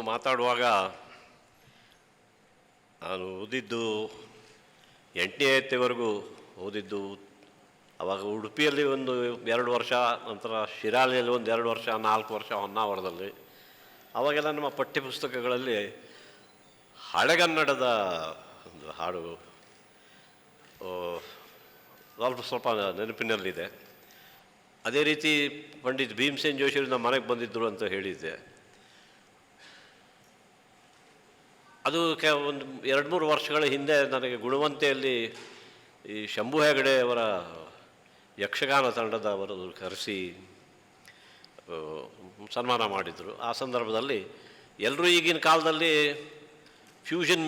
ಮಾತಾಡುವಾಗ ನಾನು ಓದಿದ್ದು 8ನೇವರೆಗೂ ಓದಿದ್ದು. ಆವಾಗ ಉಡುಪಿಯಲ್ಲಿ ಒಂದು 2 ವರ್ಷ, ನಂತರ ಶಿರಾಲಿಯಲ್ಲಿ ಒಂದು 2 ವರ್ಷ, 4 ವರ್ಷ ಹೊನ್ನಾವರದಲ್ಲಿ. ಆವಾಗೆಲ್ಲ ನಮ್ಮ ಪಠ್ಯಪುಸ್ತಕಗಳಲ್ಲಿ ಹಳೆಗನ್ನಡದ ಒಂದು ಹಾಡು ಸ್ವಲ್ಪ ನೆನಪಿನಲ್ಲಿದೆ. ಅದೇ ರೀತಿ ಪಂಡಿತ್ ಭೀಮಸೇನ್ ಜೋಶಿಯವರು ನಮ್ಮ ಮನೆಗೆ ಬಂದಿದ್ದರು ಅಂತ ಹೇಳಿದ್ದೆ. ಅದು ಒಂದು 2-3 ವರ್ಷಗಳ ಹಿಂದೆ ನನಗೆ ಗುಣವಂತೆಯಲ್ಲಿ ಈ ಶಂಭು ಹೆಗಡೆ ಅವರ ಯಕ್ಷಗಾನ ತಂಡದವರು ಕರೆಸಿ ಸನ್ಮಾನ ಮಾಡಿದರು. ಆ ಸಂದರ್ಭದಲ್ಲಿ ಎಲ್ಲರೂ ಈಗಿನ ಕಾಲದಲ್ಲಿ ಫ್ಯೂಷನ್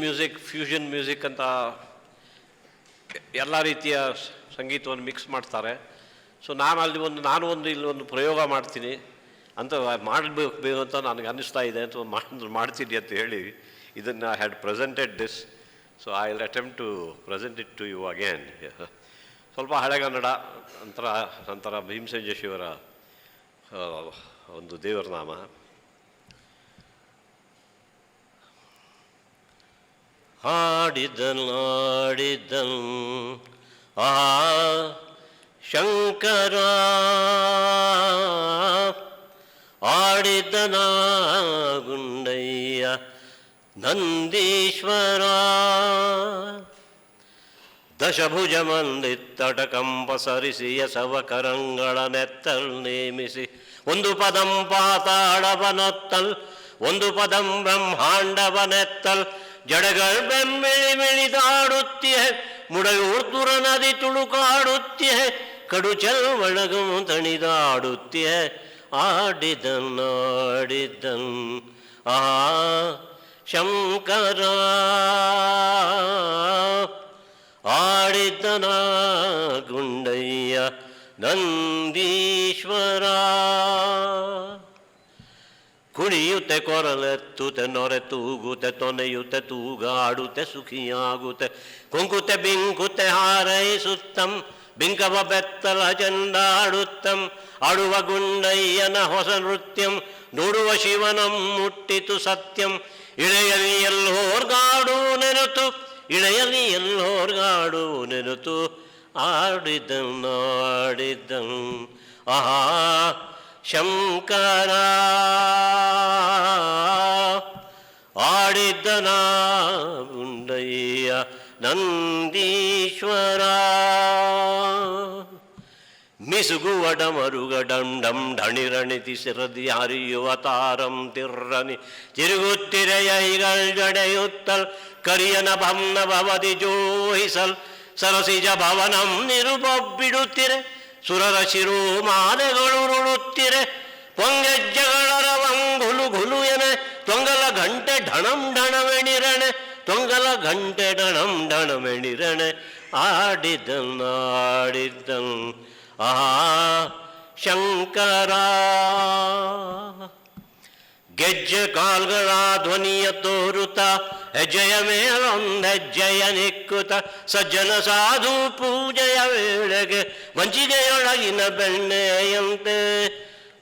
ಮ್ಯೂಸಿಕ್ ಅಂತ ಎಲ್ಲ ರೀತಿಯ ಸಂಗೀತವನ್ನು ಮಿಕ್ಸ್ ಮಾಡ್ತಾರೆ. ಸೊ ನಾನು ಇಲ್ಲಿ ಒಂದು ಪ್ರಯೋಗ ಮಾಡ್ತೀನಿ ಅಂತ ಮಾಡಬೇಕು ಅಂತ ನನಗೆ ಅನ್ನಿಸ್ತಾ ಇದೆ ಅಂತ ಮಾಡ್ತೀನಿ ಅಂತ ಹೇಳಿ ಇದನ್ನು I had presented this. So I will attempt to present it to you again. ಸ್ವಲ್ಪ ಹಳೆಗನ್ನಡ, ನಂತರ ಭೀಮಸೇನ್ ಜೋಶಿಯವರ ಒಂದು ದೇವರ ನಾಮ. ಹಾಡಿದನು ಆ ಶಂಕರ ಆಡಿದನ ಗುಂಡಯ್ಯ ನಂದೀಶ್ವರ ದಶಭುಜ ಮಂದಿತ್ತಟಕಂಪ ಸರಿಸಿಯ ಸವಕರಂಗಳ ನೆತ್ತಲ್ ನೇಮಿಸಿ ಒಂದು ಪದಂ ಪಾತಾಳವನೊತ್ತಲ್ ಒಂದು ಪದಂ ಬ್ರಹ್ಮಾಂಡವನೆತ್ತಲ್ ಜಡಗಳ್ ಬೆಮ್ಮಿಳಿದಾಡುತ್ತಿಯೇ ಮುಡಯೂರ್ತುರ ನದಿ ತುಳುಕಾಡುತ್ತಿಯೇ ಕಡು ಚಲ್ವಳಗು ತಣಿದಾಡುತ್ತಿಯೇ ಆಡಿದನ್ ಆ ಶಂಕರ ಆಡಿದನ ಗುಂಡಯ್ಯ ನಂದೀಶ್ವರ ಕುಣಿಯುತ್ತೆ ಕೊರಲೆತ್ತುತ್ತೆ ನೊರೆ ತೂಗುತ್ತೆ ತೊನೆಯುತ್ತೆ ತೂಗಾಡುತ್ತೆ ಸುಖಿಯಾಗುತ್ತೆ ಕುಂಕುತ್ತೆ ಬಿಂಕುತ್ತೆ ಹಾರೈಸುತ್ತಂ ಬಿಂಕವ ಬೆತ್ತಲ ಚೆಂದಾಡುತ್ತಂ ಆಡುವ ಗುಂಡಯ್ಯನ ಹೊಸ ನೃತ್ಯಂ ನೋಡುವ ಶಿವನಂ ಮುಟ್ಟಿತು ಸತ್ಯಂ ಇಳೆಯಲಿ ಎಲ್ಲೋರ್ಗಾಡು ನೆನತು ಆಡಿದಂ ಆಹಾ ಶಂಕರ ಆಡಿದ್ದನ ಗುಂಡಯ್ಯ ನಂದೀಶ್ವರ ಮಿಸುಗುವಡ ಮರುಗಡಂಡಂ ಢಣಿರಣಿತಿ ಸಿರದಿ ಹರಿಯುವ ತಾರಂ ತಿರ್ರನಿ ತಿರುಗುತ್ತಿರೆಯೈಗಳ್ ಜಡೆಯುತ್ತಲ್ ಕರಿಯನ ಭಮ್ನ ಭವದಿ ಜೋಹಿಸಲ್ ಸರಸಿಜ ಭವನಂ ನಿರುಬೊಬ್ಬಿಡುತ್ತಿರೆ ಸುರರ ಶಿರೋಮಾಲೆಗಳುರುಳುತ್ತಿರೆ ಪೊಂಗೆಜ್ಜಗಳರವಂ ಘುಲು ಎನೆ ತೊಂಗಲ ಗಂಟೆ ಢಣಂ ಢಣಮೆಣಿರಣೆ ಆಡಿದನ್ ಆ ಶಂಕರ ಗೆಜ್ಜೆ ಕಾಲ್ಗಳ ಧ್ವನಿಯ ತೋರುತ್ತ ಹೆಜ್ಜೆಯ ಮೇಲೊಂದೆಜ್ಜೆಯ ನಿಕ್ಕುತ್ತ ಸಜ್ಜನ ಸಾಧು ಪೂಜೆಯ ವೇಳೆಗೆ ವಂಚಿಗೆಯೊಳಗಿನ ಬೆಣ್ಣೆಯಂತೆ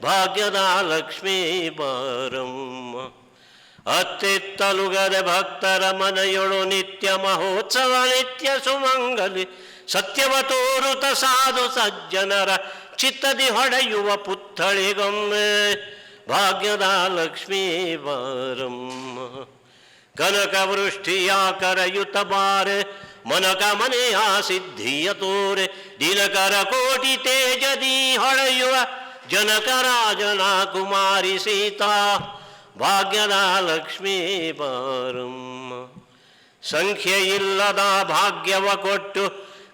ಭಾಗ್ಯದ ಲಕ್ಷ್ಮೀ ಬಾರಮ್ಮ ಅತ್ತಿತ್ತಲುಗದೆ ಭಕ್ತರ ಮನೆಯೊಳು ನಿತ್ಯ ಮಹೋತ್ಸವ ನಿತ್ಯ ಸುಮಂಗಲಿ ಸತ್ಯವ ತೋರುತ ಸಾಧು ಸಜ್ಜನರ ಚಿತ್ತದಿ ಹೊಡೆಯುವ ಪುತ್ಥಳಿಗೊಮ್ಮೆ ಭಾಗ್ಯದ ಲಕ್ಷ್ಮೀ ಬಾರಮ್ಮ ಕನಕ ವೃಷ್ಟಿಯ ಕರೆಯುತ್ತ ಬಾರೆ ಮನಕ ಮನೆಯ ಸಿದ್ಧಿಯ ತೋರೆ ದಿನಕರ ಕೋಟಿ ತೇಜದಿ ಹೊಳೆಯುವ ಜನಕ ರಾಜನ ಕುಮಾರಿ ಸೀತಾ ಭಾಗ್ಯದ ಲಕ್ಷ್ಮೀ ಬಾರಮ್ಮ ಸಂಖ್ಯೆಯಿಲ್ಲದ ಭಾಗ್ಯವ ಕೊಟ್ಟು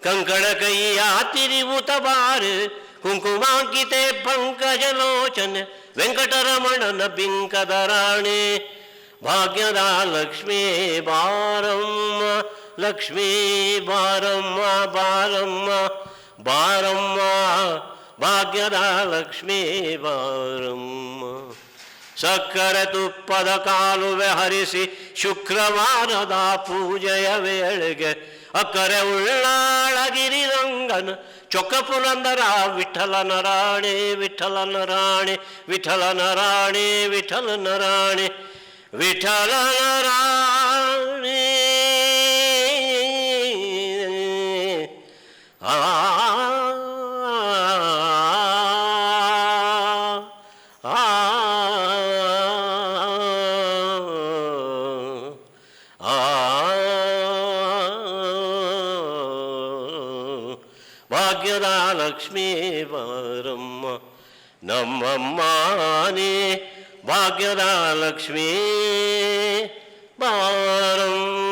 ಕಂಕಣ ಕೈಯ ತಿರಿವುತ ಬಾರೆ ಕುಂಕುಮಾಂಕಿತೆ ಪಂಕಜಲೋಚನೆ ವೆಂಕಟರಮಣನ ಬಿಂಕದ ರಾಣಿ ಭಾಗ್ಯದ ಲಕ್ಷ್ಮೀ ಬಾರಮ್ಮ ಲಕ್ಷ್ಮೀ ಬಾರಮ್ಮ ಭಾಗ್ಯದ ಲಕ್ಷ್ಮೀ ಬಾರಮ್ಮ ಸಕ್ಕರೆ ತುಪ್ಪದ ಕಾಲುವೆ ಹರಿಸಿ ಶುಕ್ರವಾರದ ಪೂಜೆಯ ವೇಳೆಗೆ ಅಕ್ಕರೆ ಉಳ್ಳಾಳಗಿರಿರಂಗನ ಚೊಕ್ಕ ಪುರಂದರ ವಿಠಲನ ರಾಣಿ ವಿಠಲನ ರಾಣಿ ಆ ಭಾಗ್ಯದ ಲಕ್ಷ್ಮೀ ಬಾರಮ್ಮ ನಮ್ಮಮ್ಮನೇ ಭಾಗ್ಯದ ಲಕ್ಷ್ಮೀ ಬಾರಮ್ಮ.